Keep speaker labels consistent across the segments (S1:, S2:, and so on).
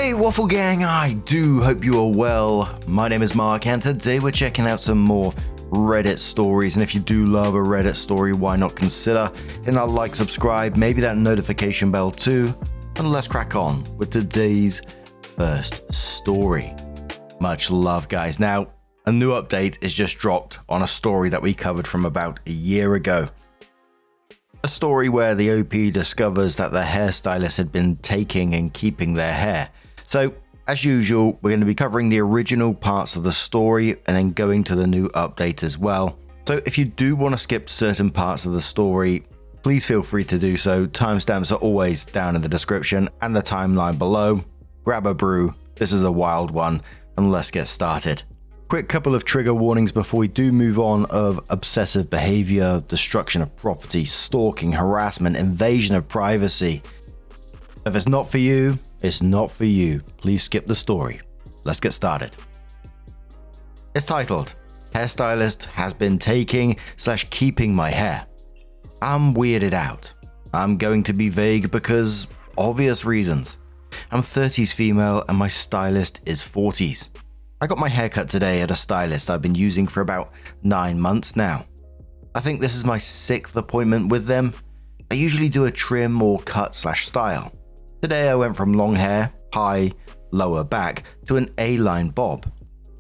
S1: Hey Waffle Gang, I do hope you are well. My name is Mark and today we're checking out some more Reddit stories, and if you do love a Reddit story, why not consider hitting that like, subscribe, maybe that notification bell too, and let's crack on with today's first story. Much love, guys. Now, a new update is just dropped on a story that we covered from about a year ago. A story where the OP discovers that the hairstylist had been taking and keeping their hair. So, as usual, we're going to be covering the original parts of the story and then going to the new update as well. So if you do want to skip certain parts of the story, please feel free to do so. Timestamps are always down in the description and the timeline below. Grab a brew, this is a wild one, and let's get started. Quick couple of trigger warnings before we do move on of obsessive behavior, destruction of property, stalking, harassment, invasion of privacy. If it's not for you, it's not for you. Please skip the story. Let's get started. It's titled, Hairstylist has been taking/keeping my hair. I'm weirded out. I'm going to be vague because obvious reasons. I'm 30s female and my stylist is 40s. I got my haircut today at a stylist I've been using for about 9 months now. I think this is my 6th appointment with them. I usually do a trim or cut/style. Today I went from long hair, high, lower back to an A-line bob.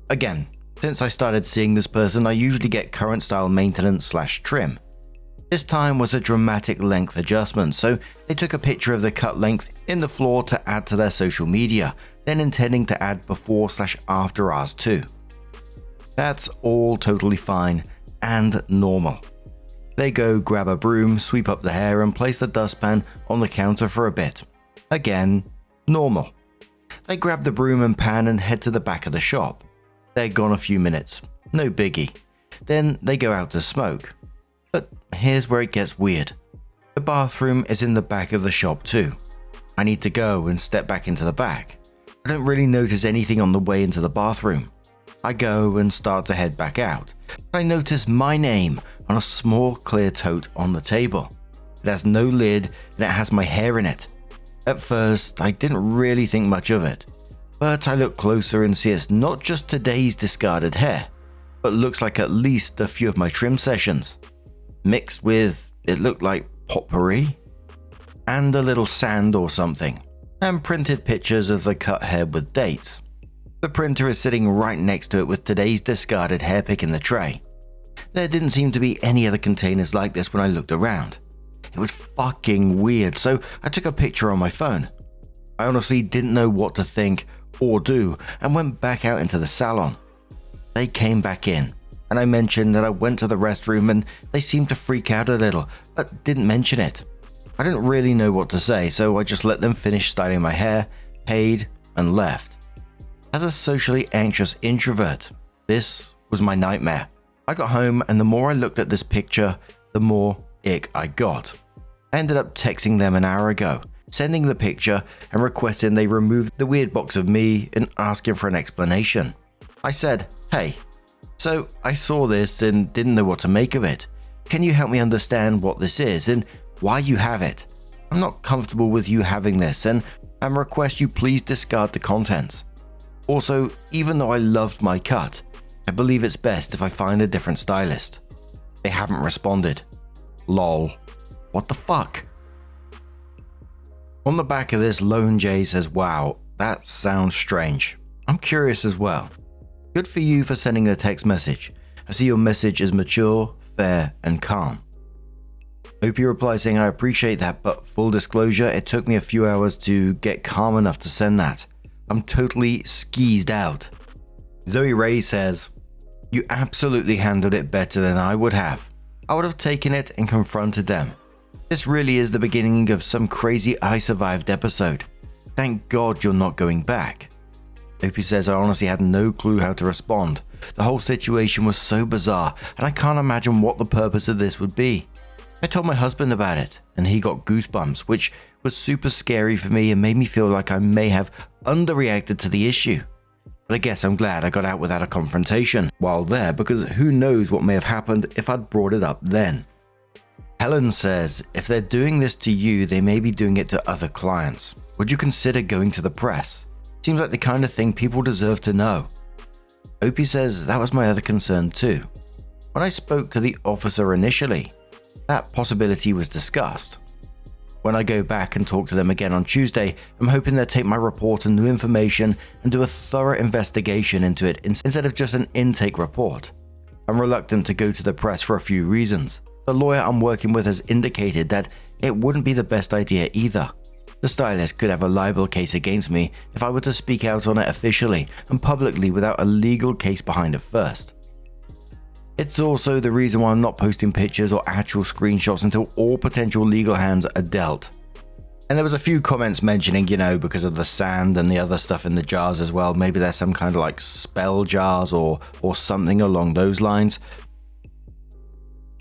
S1: Again, since I started seeing this person, I usually get current style maintenance/trim. This time was a dramatic length adjustment, so they took a picture of the cut length in the floor to add to their social media, then intending to add before/after ours too. That's all totally fine and normal. They go grab a broom, sweep up the hair and place the dustpan on the counter for a bit. Again, normal. They grab the broom and pan and head to the back of the shop. They're gone a few minutes, no biggie. Then they go out to smoke. But here's where it gets weird. The bathroom is in the back of the shop too. I need to go and step back into the back. I don't really notice anything on the way into the bathroom. I go and start to head back out. I notice my name on a small clear tote on the table. It has no lid and it has my hair in it. At first, I didn't really think much of it, but I look closer and see it's not just today's discarded hair, but looks like at least a few of my trim sessions, mixed with, it looked like potpourri, and a little sand or something, and printed pictures of the cut hair with dates. The printer is sitting right next to it with today's discarded hairpick in the tray. There didn't seem to be any other containers like this when I looked around. It was fucking weird, so I took a picture on my phone. I honestly didn't know what to think or do and went back out into the salon. They came back in, and I mentioned that I went to the restroom and they seemed to freak out a little, but didn't mention it. I didn't really know what to say, so I just let them finish styling my hair, paid, and left. As a socially anxious introvert, this was my nightmare. I got home and the more I looked at this picture, the more ick I got. I ended up texting them an hour ago, sending the picture and requesting they remove the weird box of me and asking for an explanation. I said, hey, so I saw this and didn't know what to make of it. Can you help me understand what this is and why you have it? I'm not comfortable with you having this and request you please discard the contents. Also, even though I loved my cut, I believe it's best if I find a different stylist. They haven't responded. Lol. What the fuck? On the back of this, Lone J says, wow, that sounds strange. I'm curious as well. Good for you for sending a text message. I see your message is mature, fair, and calm. OP replies saying, I appreciate that, but full disclosure, it took me a few hours to get calm enough to send that. I'm totally skeezed out. Zoe Ray says, you absolutely handled it better than I would have. I would have taken it and confronted them. This really is the beginning of some crazy I survived episode. Thank God you're not going back. OP says, I honestly had no clue how to respond. The whole situation was so bizarre and I can't imagine what the purpose of this would be. I told my husband about it and he got goosebumps, which was super scary for me and made me feel like I may have underreacted to the issue. But I guess I'm glad I got out without a confrontation while there, because who knows what may have happened if I'd brought it up then. Helen says, if they're doing this to you, they may be doing it to other clients. Would you consider going to the press? Seems like the kind of thing people deserve to know. Opie says that was my other concern too. When I spoke to the officer initially, that possibility was discussed. When I go back and talk to them again on Tuesday, I'm hoping they'll take my report and new information and do a thorough investigation into it instead of just an intake report. I'm reluctant to go to the press for a few reasons. The lawyer I'm working with has indicated that it wouldn't be the best idea either. The stylist could have a libel case against me if I were to speak out on it officially and publicly without a legal case behind it first. It's also the reason why I'm not posting pictures or actual screenshots until all potential legal hands are dealt. And there was a few comments mentioning, because of the sand and the other stuff in the jars as well, maybe there's some kind of like spell jars or something along those lines.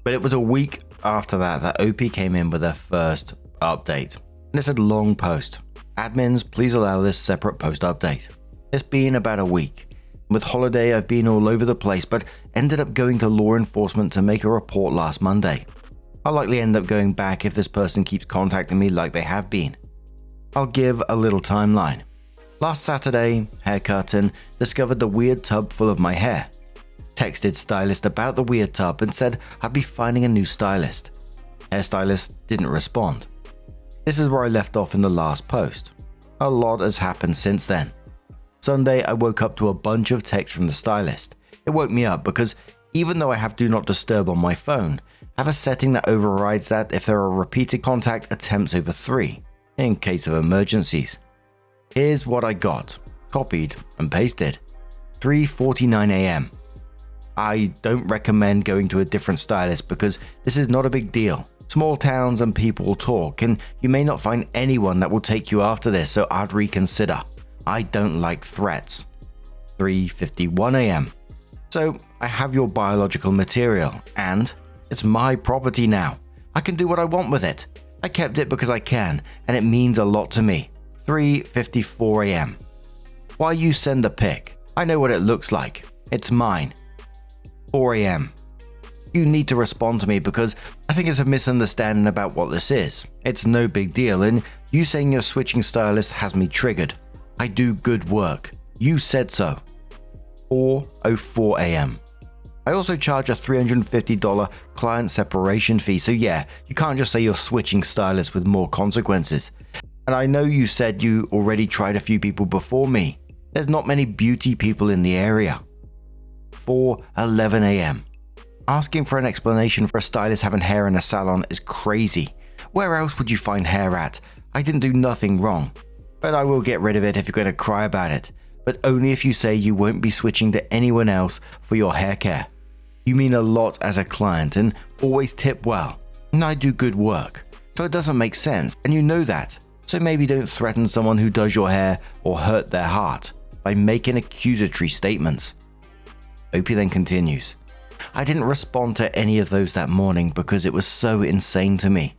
S1: But it was a week after that OP came in with their first update. And it said long post. Admins, please allow this separate post update. It's been about a week. With holiday, I've been all over the place, but ended up going to law enforcement to make a report last Monday. I'll likely end up going back if this person keeps contacting me like they have been. I'll give a little timeline. Last Saturday, haircut and discovered the weird tub full of my hair. Texted Stylist about the weird tub and said I'd be finding a new stylist. Hairstylist didn't respond. This is where I left off in the last post. A lot has happened since then. Sunday, I woke up to a bunch of texts from the stylist. It woke me up because even though I have Do Not Disturb on my phone, I have a setting that overrides that if there are repeated contact attempts over 3, in case of emergencies. Here's what I got, copied and pasted. 3:49 AM. I don't recommend going to a different stylist because this is not a big deal. Small towns and people talk, and you may not find anyone that will take you after this, so I'd reconsider. I don't like threats. 3:51 AM. So I have your biological material, and it's my property now. I can do what I want with it. I kept it because I can, and it means a lot to me. 3:54 AM. Why you send the pic? I know what it looks like. It's mine. 4 AM. You need to respond to me because I think it's a misunderstanding about what this is. It's no big deal, and you saying you're switching stylists has me triggered. I do good work. You said so. 4:04 AM. I also charge a $350 client separation fee, so yeah, you can't just say you're switching stylists with more consequences. And I know you said you already tried a few people before me. There's not many beauty people in the area. 4:11 AM. Asking for an explanation for a stylist having hair in a salon is crazy. Where else would you find hair at? I didn't do nothing wrong. But I will get rid of it if you're going to cry about it. But only if you say you won't be switching to anyone else for your hair care. You mean a lot as a client and always tip well. And I do good work. So it doesn't make sense, and you know that. So maybe don't threaten someone who does your hair or hurt their heart by making accusatory statements. Opie then continues. I didn't respond to any of those that morning because it was so insane to me.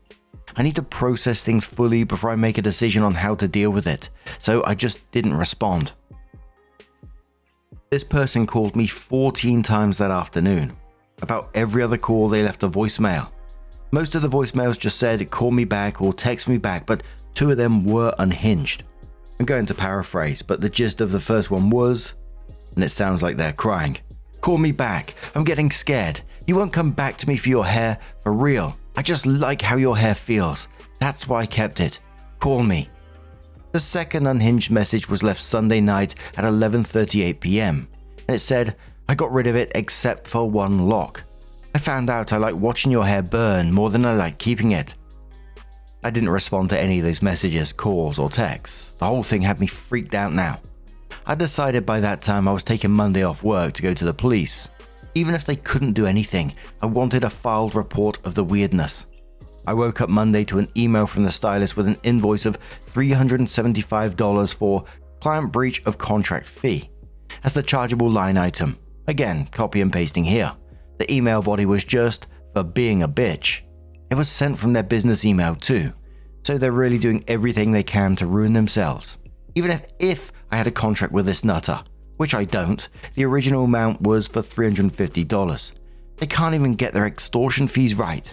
S1: I need to process things fully before I make a decision on how to deal with it, so I just didn't respond. This person called me 14 times that afternoon. About every other call they left a voicemail. Most of the voicemails just said call me back or text me back, but 2 of them were unhinged. I'm going to paraphrase, but the gist of the first one was, and it sounds like they're crying, call me back, I'm getting scared. You won't come back to me for your hair, for real. I just like how your hair feels. That's why I kept it. Call me. The second unhinged message was left Sunday night at 11:38 PM. And it said, I got rid of it except for one lock. I found out I like watching your hair burn more than I like keeping it. I didn't respond to any of those messages, calls, or texts. The whole thing had me freaked out now. I decided by that time I was taking Monday off work to go to the police. Even if they couldn't do anything, I wanted a filed report of the weirdness. I woke up Monday to an email from the stylist with an invoice of $375 for client breach of contract fee as the chargeable line item. Again, copy and pasting here. The email body was just for being a bitch. It was sent from their business email too, so they're really doing everything they can to ruin themselves. Even if I had a contract with this nutter, which I don't, the original amount was for $350. They can't even get their extortion fees right.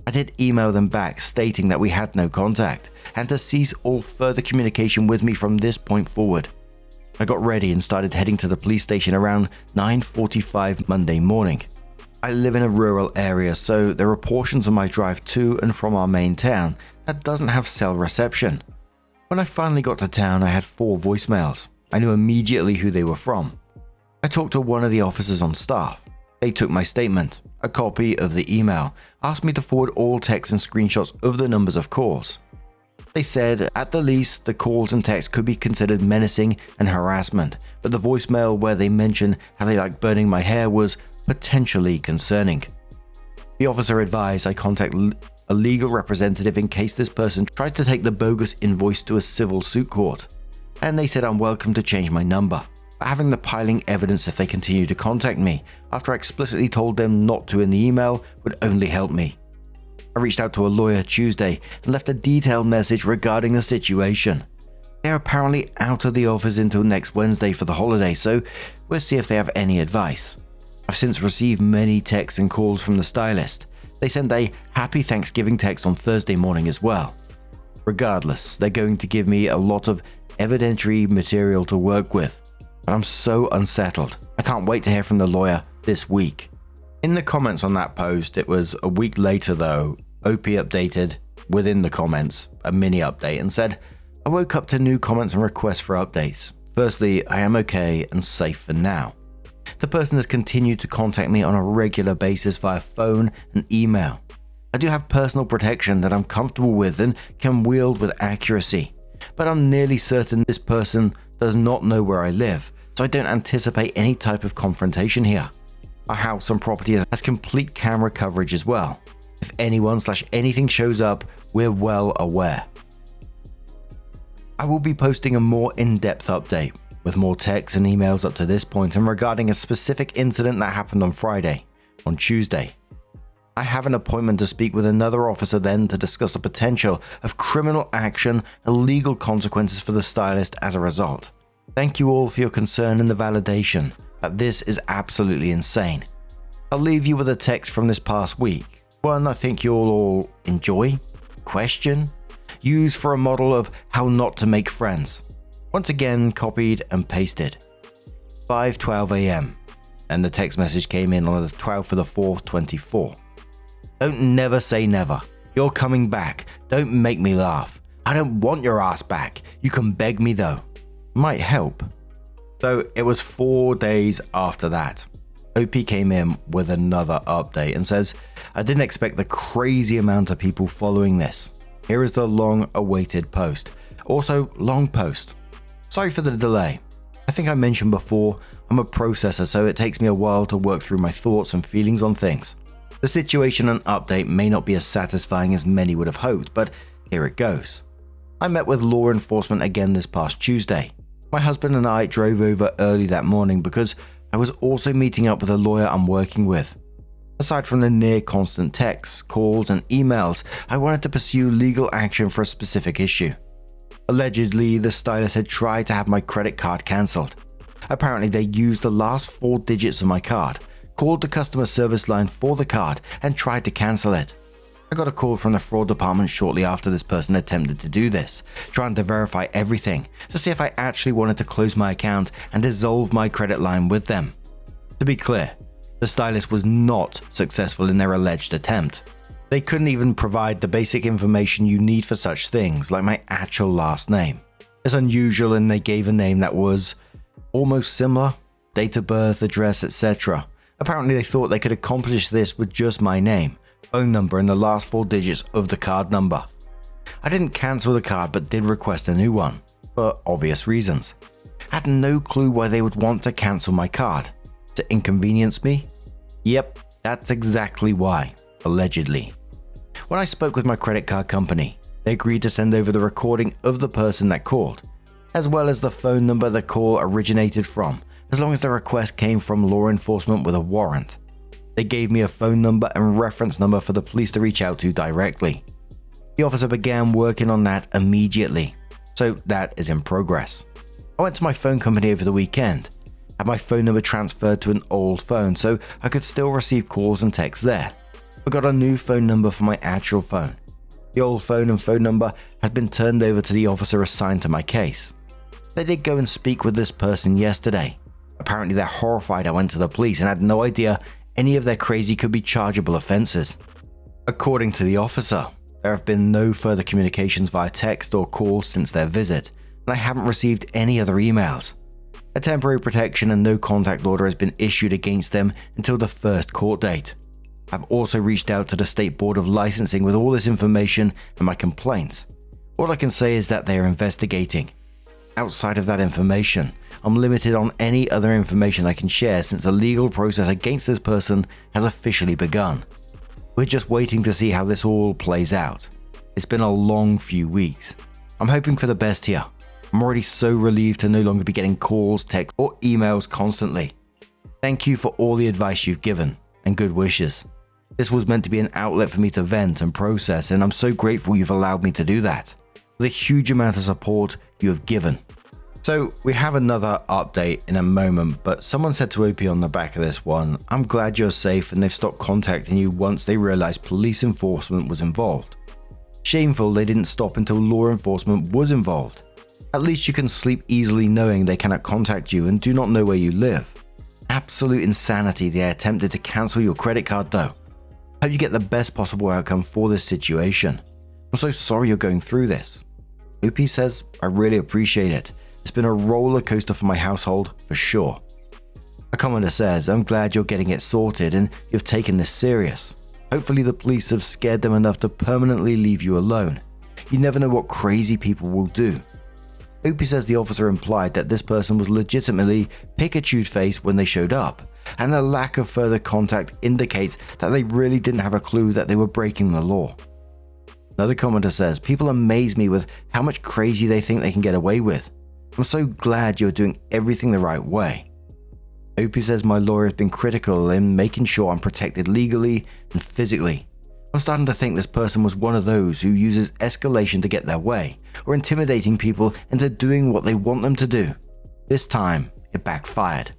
S1: I did email them back stating that we had no contact and to cease all further communication with me from this point forward. I got ready and started heading to the police station around 9:45 Monday morning. I live in a rural area, so there are portions of my drive to and from our main town that doesn't have cell reception. When I finally got to town, I had 4 voicemails. I knew immediately who they were from. I talked to one of the officers on staff. They took my statement, a copy of the email, asked me to forward all texts and screenshots of the numbers of calls. They said, at the least, the calls and texts could be considered menacing and harassment, but the voicemail where they mentioned how they liked burning my hair was potentially concerning. The officer advised I contact a legal representative in case this person tries to take the bogus invoice to a civil suit court, and they said I'm welcome to change my number, but having the piling evidence if they continue to contact me after I explicitly told them not to in the email would only help me. I reached out to a lawyer Tuesday and left a detailed message regarding the situation. They are apparently out of the office until next Wednesday for the holiday, so we'll see if they have any advice. I've since received many texts and calls from the stylist. They sent a happy Thanksgiving text on Thursday morning as well. Regardless, they're going to give me a lot of evidentiary material to work with, but I'm so unsettled. I can't wait to hear from the lawyer this week. In the comments on that post, it was a week later though, OP updated within the comments, a mini update, and said, I woke up to new comments and requests for updates. Firstly, I am okay and safe for now. The person has continued to contact me on a regular basis via phone and email. I do have personal protection that I'm comfortable with and can wield with accuracy, but I'm nearly certain this person does not know where I live, so I don't anticipate any type of confrontation here. Our house and property has complete camera coverage as well. If anyone/anything shows up, we're well aware. I will be posting a more in-depth update with more texts and emails up to this point and regarding a specific incident that happened on Friday, on Tuesday. I have an appointment to speak with another officer then to discuss the potential of criminal action and legal consequences for the stylist as a result. Thank you all for your concern and the validation that this is absolutely insane. I'll leave you with a text from this past week. One I think you'll all enjoy, question, use for a model of how not to make friends. Once again, copied and pasted. 5:12 a.m. and the text message came in on the 12th of the 4th, 24. Don't never say never. You're coming back. Don't make me laugh. I don't want your ass back. You can beg me though. Might help. So it was 4 days after that. OP came in with another update and says, I didn't expect the crazy amount of people following this. Here is the long awaited post. Also, long post. Sorry for the delay. I think I mentioned before, I'm a processor, so it takes me a while to work through my thoughts and feelings on things. The situation and update may not be as satisfying as many would have hoped, but here it goes. I met with law enforcement again this past Tuesday. My husband and I drove over early that morning because I was also meeting up with a lawyer I'm working with. Aside from the near constant texts, calls, and emails, I wanted to pursue legal action for a specific issue. Allegedly, the stylist had tried to have my credit card cancelled. Apparently, they used the last 4 digits of my card, called the customer service line for the card, and tried to cancel it. I got a call from the fraud department shortly after this person attempted to do this, trying to verify everything to see if I actually wanted to close my account and dissolve my credit line with them. To be clear, the stylist was not successful in their alleged attempt. They couldn't even provide the basic information you need for such things, like my actual last name. It's unusual, and they gave a name that was almost similar, date of birth, address, etc. Apparently they thought they could accomplish this with just my name, phone number, and the last 4 digits of the card number. I didn't cancel the card but did request a new one, for obvious reasons. I had no clue why they would want to cancel my card. To inconvenience me? Yep, that's exactly why, allegedly. When I spoke with my credit card company, they agreed to send over the recording of the person that called, as well as the phone number the call originated from, as long as the request came from law enforcement with a warrant. They gave me a phone number and reference number for the police to reach out to directly. The officer began working on that immediately, so that is in progress. I went to my phone company over the weekend, had my phone number transferred to an old phone so I could still receive calls and texts there. I got a new phone number for my actual phone. The old phone and phone number had been turned over to the officer assigned to my case. They did go and speak with this person yesterday. Apparently they're horrified I went to the police and had no idea any of their crazy could be chargeable offenses. According to the officer, there have been no further communications via text or call since their visit, and I haven't received any other emails. A temporary protection and no contact order has been issued against them until the first court date. I've also reached out to the State Board of Licensing with all this information and my complaints. All I can say is that they are investigating. Outside of that information, I'm limited on any other information I can share since a legal process against this person has officially begun. We're just waiting to see how this all plays out. It's been a long few weeks. I'm hoping for the best here. I'm already so relieved to no longer be getting calls, texts, or emails constantly. Thank you for all the advice you've given and good wishes. This was meant to be an outlet for me to vent and process, and I'm so grateful you've allowed me to do that. With a huge amount of support you have given. So we have another update in a moment, but someone said to OP on the back of this one, I'm glad you're safe and they've stopped contacting you once they realized police enforcement was involved. Shameful they didn't stop until law enforcement was involved. At least you can sleep easily knowing they cannot contact you and do not know where you live. Absolute insanity they attempted to cancel your credit card though. Hope you get the best possible outcome for this situation. I'm so sorry you're going through this. OP says, I really appreciate it. It's been a roller coaster for my household, for sure. A commenter says, I'm glad you're getting it sorted and you've taken this serious. Hopefully the police have scared them enough to permanently leave you alone. You never know what crazy people will do. OP says the officer implied that this person was legitimately Pikachu'd face when they showed up, and the lack of further contact indicates that they really didn't have a clue that they were breaking the law. Another commenter says, people amaze me with how much crazy they think they can get away with. I'm so glad you're doing everything the right way. OP says my lawyer has been critical in making sure I'm protected legally and physically. I'm starting to think this person was one of those who uses escalation to get their way, or intimidating people into doing what they want them to do. This time, it backfired.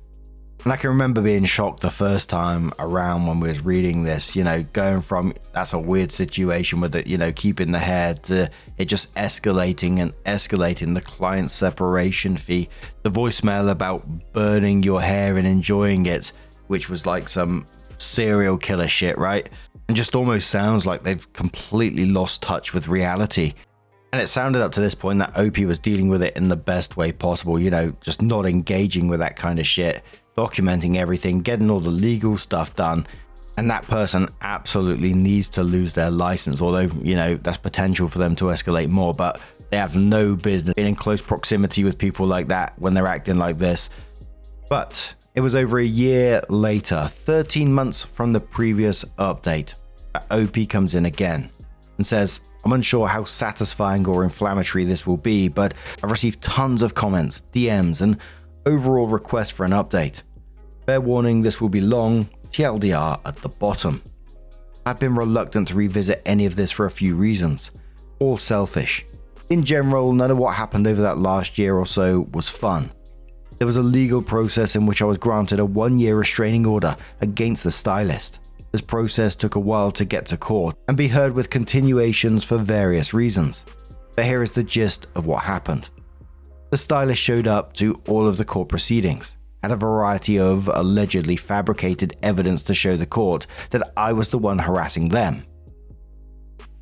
S1: And I can remember being shocked the first time around when we was reading this, going from that's a weird situation with it, keeping the hair to it just escalating and escalating, the client separation fee, the voicemail about burning your hair and enjoying it, which was like some serial killer shit, right? And just almost sounds like they've completely lost touch with reality. And it sounded up to this point that OP was dealing with it in the best way possible, just not engaging with that kind of shit, documenting everything, getting all the legal stuff done. And that person absolutely needs to lose their license, although, that's potential for them to escalate more, but they have no business being in close proximity with people like that when they're acting like this. But it was over a year later, 13 months from the previous update, that OP comes in again and says, I'm unsure how satisfying or inflammatory this will be, but I've received tons of comments, DMs, and overall requests for an update. Fair warning, this will be long, TLDR at the bottom. I've been reluctant to revisit any of this for a few reasons, all selfish. In general, none of what happened over that last year or so was fun. There was a legal process in which I was granted a 1-year restraining order against the stylist. This process took a while to get to court and be heard with continuations for various reasons. But here is the gist of what happened. The stylist showed up to all of the court proceedings, had a variety of allegedly fabricated evidence to show the court that I was the one harassing them.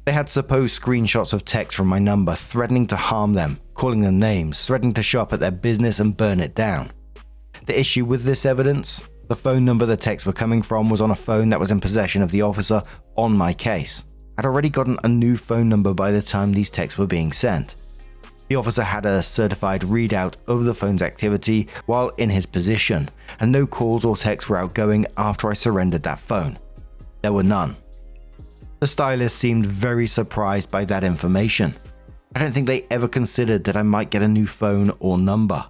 S1: They had supposed screenshots of text from my number threatening to harm them, calling them names, threatening to show up at their business and burn it down. The issue with this evidence? The phone number the texts were coming from was on a phone that was in possession of the officer on my case. I'd already gotten a new phone number by the time these texts were being sent. The officer had a certified readout of the phone's activity while in his position, and no calls or texts were outgoing after I surrendered that phone. There were none. The stylist seemed very surprised by that information. I don't think they ever considered that I might get a new phone or number.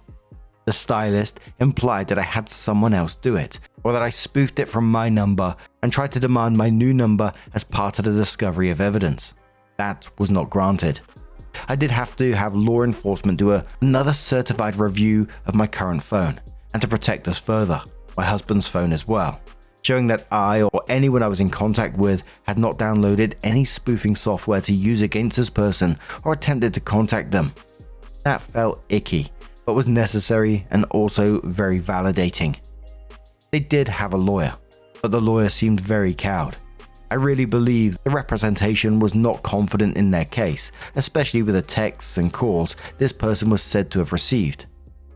S1: The stylist implied that I had someone else do it, or that I spoofed it from my number and tried to demand my new number as part of the discovery of evidence. That was not granted. I did have to have law enforcement do another certified review of my current phone, and to protect us further, my husband's phone as well, showing that I or anyone I was in contact with had not downloaded any spoofing software to use against this person or attempted to contact them. That felt icky, but was necessary and also very validating. They did have a lawyer, but the lawyer seemed very cowed. I really believe the representation was not confident in their case, especially with the texts and calls this person was said to have received.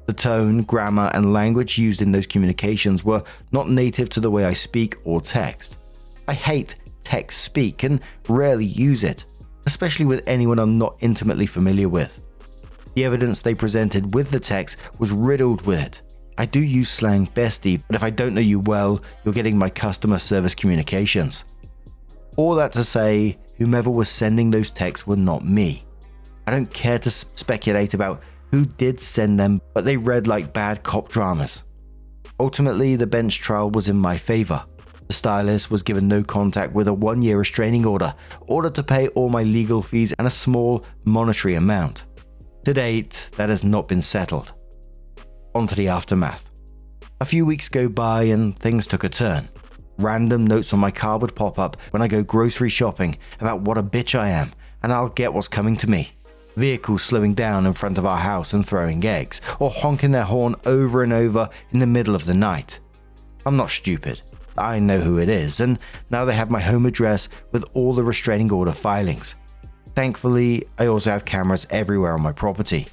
S1: The tone, grammar, and language used in those communications were not native to the way I speak or text. I hate text speak and rarely use it, especially with anyone I'm not intimately familiar with. The evidence they presented with the text was riddled with it. I do use slang bestie, but if I don't know you well, you're getting my customer service communications. All that to say, whomever was sending those texts were not me. I don't care to speculate about who did send them, but they read like bad cop dramas. Ultimately, the bench trial was in my favor. The stylist was given no contact with a 1-year restraining order, ordered to pay all my legal fees and a small monetary amount. To date, that has not been settled. On to the aftermath. A few weeks go by and things took a turn. Random notes on my car would pop up when I go grocery shopping about what a bitch I am, and I'll get what's coming to me. Vehicles slowing down in front of our house and throwing eggs, or honking their horn over and over in the middle of the night. I'm not stupid. I know who it is, and now they have my home address with all the restraining order filings. Thankfully, I also have cameras everywhere on my property.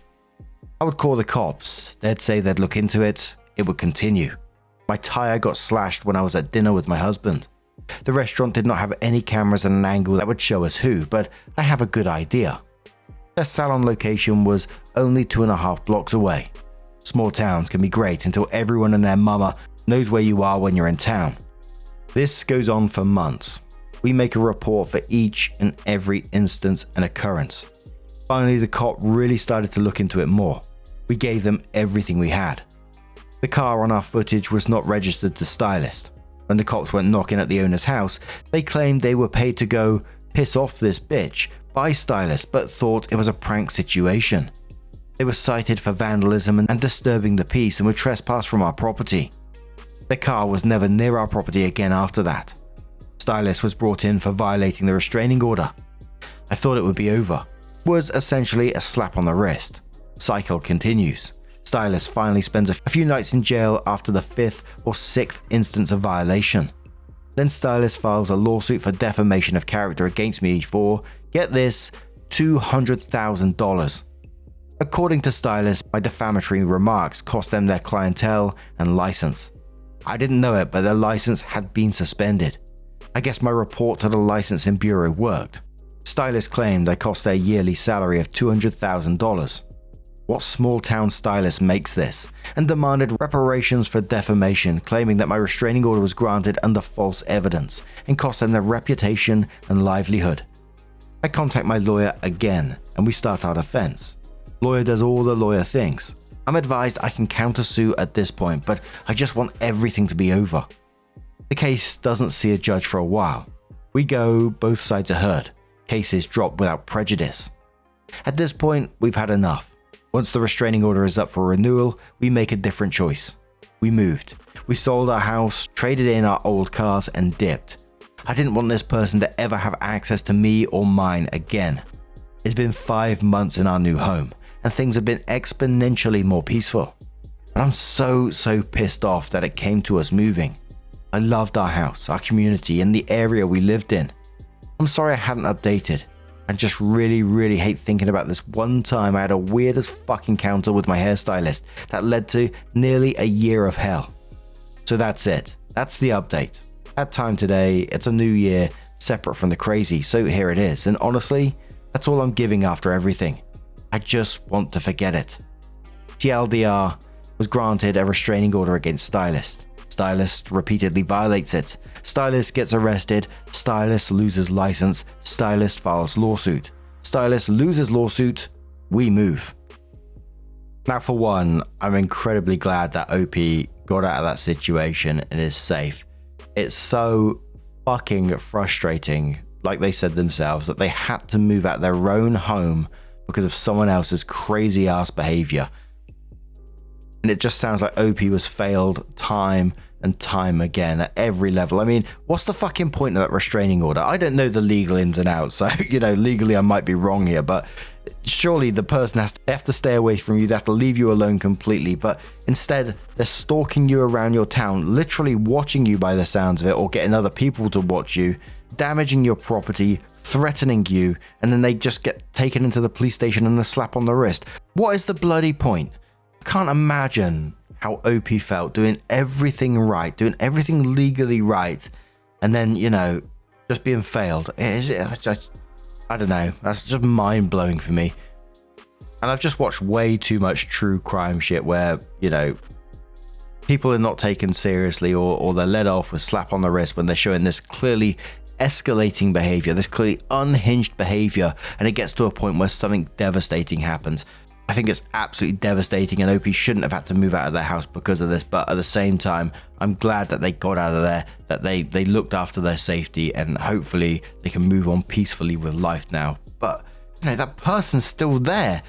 S1: I would call the cops, they'd say they'd look into it, it would continue. My tire got slashed when I was at dinner with my husband. The restaurant did not have any cameras at an angle that would show us who, but I have a good idea. Their salon location was only 2.5 blocks away. Small towns can be great until everyone and their mama knows where you are when you're in town. This goes on for months. We make a report for each and every instance and occurrence. Finally, the cop really started to look into it more. We gave them everything we had. The car on our footage was not registered to Stylist. When the cops went knocking at the owner's house, they claimed they were paid to go piss off this bitch by Stylist, but thought it was a prank situation. They were cited for vandalism and disturbing the peace and were trespassed from our property. The car was never near our property again after that. Stylist was brought in for violating the restraining order. I thought it would be over. It was essentially a slap on the wrist. Cycle continues. Stylist finally spends a few nights in jail after the 5th or 6th instance of violation. Then Stylist files a lawsuit for defamation of character against me for, get this, $200,000. According to Stylist, my defamatory remarks cost them their clientele and license. I didn't know it, but their license had been suspended. I guess my report to the licensing bureau worked. Stylist claimed I cost their yearly salary of $200,000. What small town stylist makes this? And demanded reparations for defamation, claiming that my restraining order was granted under false evidence and cost them their reputation and livelihood. I contact my lawyer again and we start our defense. Lawyer does all the lawyer things. I'm advised I can countersue at this point, but I just want everything to be over. The case doesn't see a judge for a while. We go, both sides are heard. Cases drop without prejudice. At this point, we've had enough. Once the restraining order is up for renewal, we make a different choice. We moved. We sold our house, traded in our old cars, and dipped. I didn't want this person to ever have access to me or mine again. It's been 5 months in our new home, and things have been exponentially more peaceful. And I'm so pissed off that it came to us moving. I loved our house, our community, and the area we lived in. I'm sorry I hadn't updated. I just really hate thinking about this one time I had a weird as fuck encounter with my hairstylist that led to nearly a year of hell. So that's it. That's the update. At time today, it's a new year, separate from the crazy, so here it is. And honestly, that's all I'm giving after everything. I just want to forget it. TLDR was granted a restraining order against Stylist. Stylist repeatedly violates it. Stylist gets arrested. Stylist loses license. Stylist files lawsuit. Stylist loses lawsuit. We move. Now, for one, I'm incredibly glad that OP got out of that situation and is safe. It's so fucking frustrating, like they said themselves, that they had to move out their own home because of someone else's crazy ass behavior. And it just sounds like OP was failed time and time again at every level. I mean, what's the fucking point of that restraining order? I don't know the legal ins and outs, so, legally I might be wrong here, but Surely the person they have to stay away from you, they have to leave you alone completely, but instead they're stalking you around your town, literally watching you by the sounds of it, or getting other people to watch you, damaging your property, threatening you, and then they just get taken into the police station and a slap on the wrist. What is the bloody point? I can't imagine how OP felt doing everything right, doing everything legally right, and then, you know, just being failed. I don't know, that's just mind-blowing for me. And I've just watched way too much true crime shit where, you know, people are not taken seriously, or they're let off with slap on the wrist when they're showing this clearly escalating behavior, this clearly unhinged behavior, and it gets to a point where something devastating happens. I think it's absolutely devastating, and OP shouldn't have had to move out of their house because of this, but at the same time, I'm glad that they got out of there, that they looked after their safety, and hopefully they can move on peacefully with life now. But, you know, that person's still there.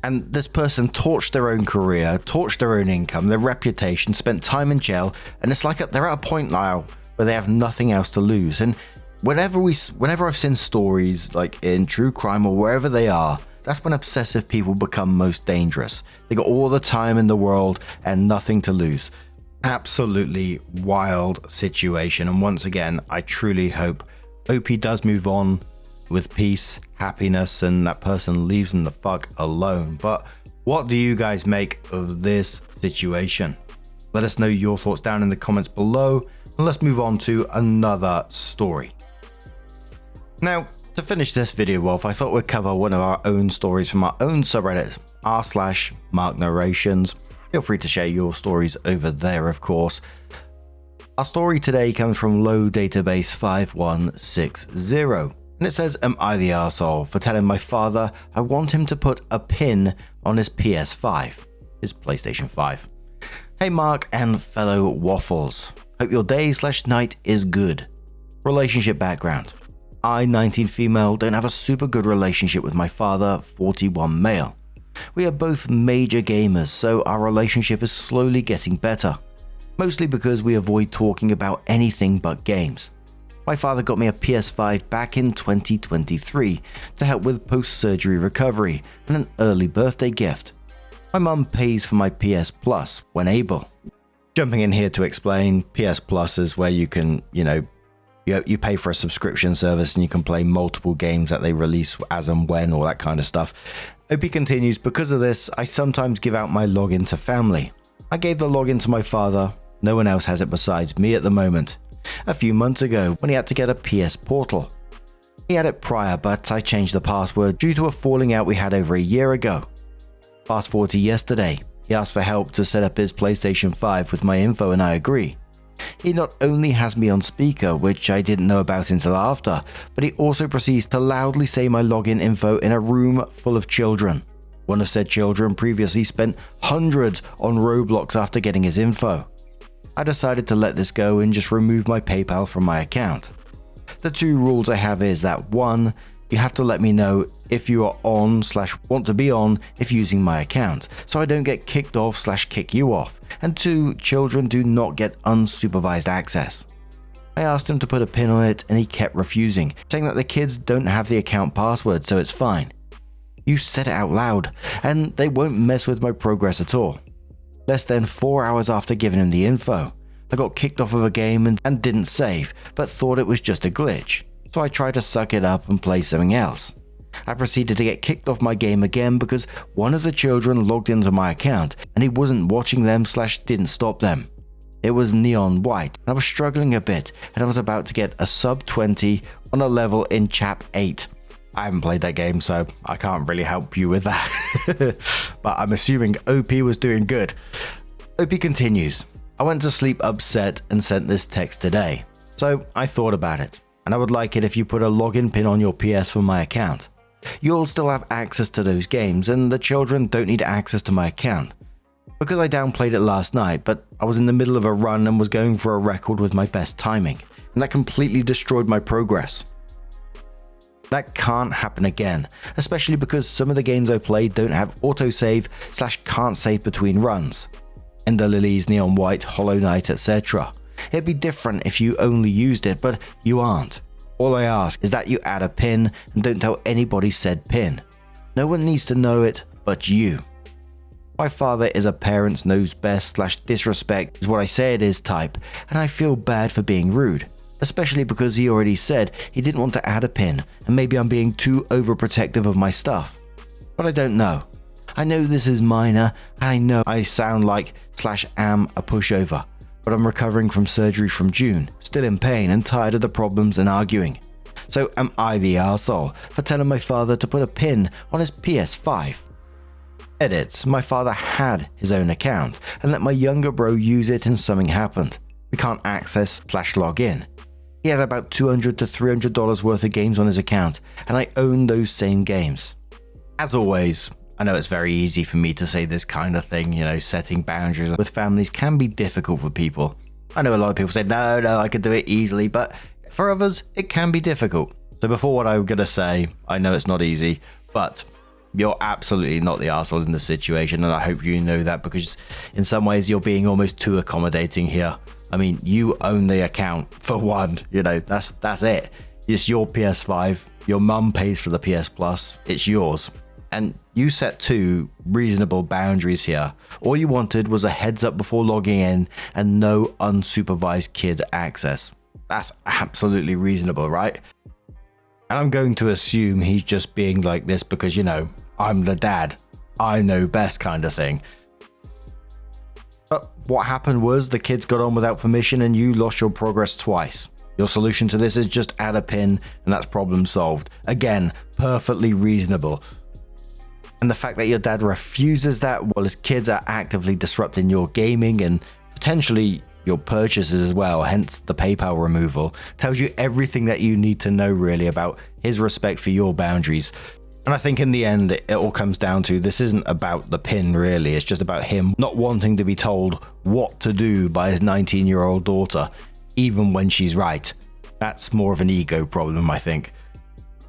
S1: And this person torched their own career, torched their own income, their reputation, spent time in jail, and it's like they're at a point now where they have nothing else to lose. And whenever I've seen stories like in true crime or wherever they are, that's when obsessive people become most dangerous. They got all the time in the world and nothing to lose. Absolutely wild situation. And once again, I truly hope OP does move on with peace, happiness, and that person leaves them the fuck alone. But what do you guys make of this situation? Let us know your thoughts down in the comments below, and let's move on to another story. Now, to finish this video off, I thought we'd cover one of our own stories from our own subreddit, r/Mark Narrations. Feel free to share your stories over there, of course. Our story today comes from low database 5160, and it says, "Am I the arsehole for telling my father I want him to put a pin on his PS5, his PlayStation 5? Hey Mark and fellow waffles. Hope your day/night is good. Relationship background. I, 19 female, don't have a super good relationship with my father, 41 male. We are both major gamers, so our relationship is slowly getting better. Mostly because we avoid talking about anything but games. My father got me a PS5 back in 2023 to help with post-surgery recovery and an early birthday gift. My mum pays for my PS Plus when able." Jumping in here to explain, PS Plus is where you can, you pay for a subscription service and you can play multiple games that they release as and when, all that kind of stuff. OP continues, "Because of this, I sometimes give out my login to family. I gave the login to my father. No one else has it besides me at the moment. A few months ago, when he had to get a PS Portal. He had it prior, but I changed the password due to a falling out we had over a year ago. Fast forward to yesterday, he asked for help to set up his PlayStation 5 with my info and I agree. He not only has me on speaker, which I didn't know about until after, but he also proceeds to loudly say my login info in a room full of children. One of said children previously spent hundreds on Roblox after getting his info. I decided to let this go and just remove my PayPal from my account. The two rules I have is that 1, you have to let me know if you are on/want to be on if using my account, so I don't get kicked off/kick you off, and 2, children do not get unsupervised access. I asked him to put a pin on it and he kept refusing, saying that the kids don't have the account password so it's fine. You said it out loud, and they won't mess with my progress at all. Less than 4 hours after giving him the info, I got kicked off of a game and didn't save, but thought it was just a glitch, so I tried to suck it up and play something else. I proceeded to get kicked off my game again because one of the children logged into my account and he wasn't watching them/didn't stop them. It was neon white and I was struggling a bit and I was about to get a sub 20 on a level in Chap 8. I haven't played that game, so I can't really help you with that. But I'm assuming OP was doing good. OP continues, "I went to sleep upset and sent this text today. So I thought about it, and I would like it if you put a login pin on your PS for my account. You'll still have access to those games, and the children don't need access to my account. Because I downplayed it last night, but I was in the middle of a run and was going for a record with my best timing, and that completely destroyed my progress. That can't happen again, especially because some of the games I play don't have autosave/can't save between runs. Ender Lilies, Neon White, Hollow Knight, etc. It'd be different if you only used it, but you aren't. All I ask is that you add a pin and don't tell anybody said pin. No one needs to know it but you. My father is a parents knows best / disrespect is what I say it is type, and I feel bad for being rude, especially because he already said he didn't want to add a pin, and maybe I'm being too overprotective of my stuff. But I don't know. I know this is minor, and I know I sound like / am a pushover, but I'm recovering from surgery from June, still in pain and tired of the problems and arguing. So am I the arsehole for telling my father to put a pin on his PS5? Edit, my father had his own account and let my younger bro use it and something happened. We can't access / log in. He had about $200 to $300 worth of games on his account, and I own those same games. As always, I know it's very easy for me to say this kind of thing, setting boundaries with families can be difficult for people. I know a lot of people say, no, I could do it easily, but for others, it can be difficult. So before what I'm going to say, I know it's not easy, but you're absolutely not the arsehole in the situation, and I hope you know that, because in some ways you're being almost too accommodating here. I mean, you own the account for one, that's it. It's your PS5, your mum pays for the PS Plus, it's yours. And you set 2 reasonable boundaries here. All you wanted was a heads up before logging in and no unsupervised kid access. That's absolutely reasonable, right? And I'm going to assume he's just being like this because, I'm the dad. I know best kind of thing. But what happened was the kids got on without permission and you lost your progress twice. Your solution to this is just add a pin and that's problem solved. Again, perfectly reasonable. And the fact that your dad refuses that while his kids are actively disrupting your gaming and potentially your purchases as well, hence the PayPal removal, tells you everything that you need to know really about his respect for your boundaries. And I think in the end, it all comes down to this isn't about the pin really, it's just about him not wanting to be told what to do by his 19-year-old daughter, even when she's right. That's more of an ego problem, I think.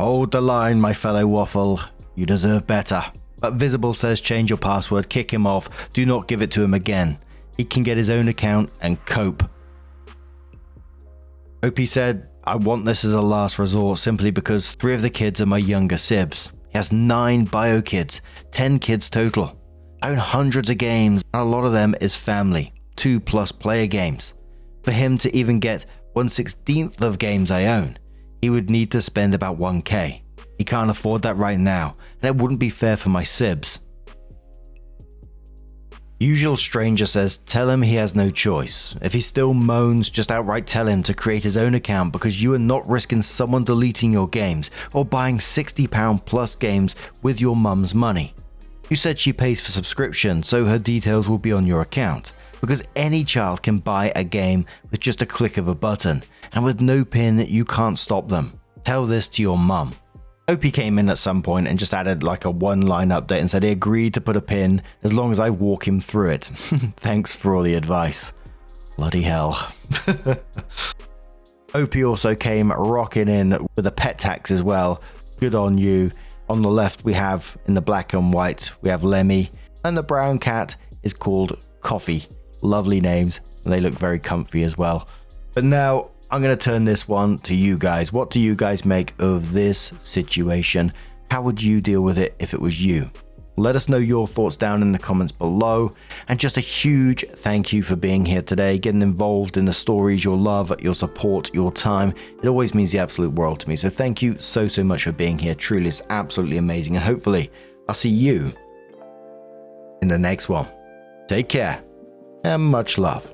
S1: Hold the line, my fellow waffle. You deserve better. But Visible says change your password, kick him off, do not give it to him again. He can get his own account and cope. OP said, I want this as a last resort simply because 3 of the kids are my younger sibs. He has 9 bio kids, 10 kids total. I own hundreds of games and a lot of them is family, 2+ player games. For him to even get 1/16 of games I own, he would need to spend about 1k. He can't afford that right now and it wouldn't be fair for my sibs. Usual Stranger says, tell him he has no choice. If he still moans, just outright tell him to create his own account because you are not risking someone deleting your games or buying £60 plus games with your mum's money. You said she pays for subscription, so her details will be on your account because any child can buy a game with just a click of a button, and with no pin, you can't stop them. Tell this to your mum. OP came in at some point and just added like a 1-line update and said he agreed to put a pin as long as I walk him through it. Thanks for all the advice. Bloody hell. OP also came rocking in with a pet tax as well. Good on you. On the left we have, in the black and white, we have Lemmy, and the brown cat is called Coffee. Lovely names, and they look very comfy as well. But now I'm going to turn this one to you guys. What do you guys make of this situation? How would you deal with it if it was you? Let us know your thoughts down in the comments below. And just a huge thank you for being here today, getting involved in the stories, your love, your support, your time. It always means the absolute world to me. So thank you so much for being here. Truly, it's absolutely amazing. And hopefully I'll see you in the next one. Take care and much love.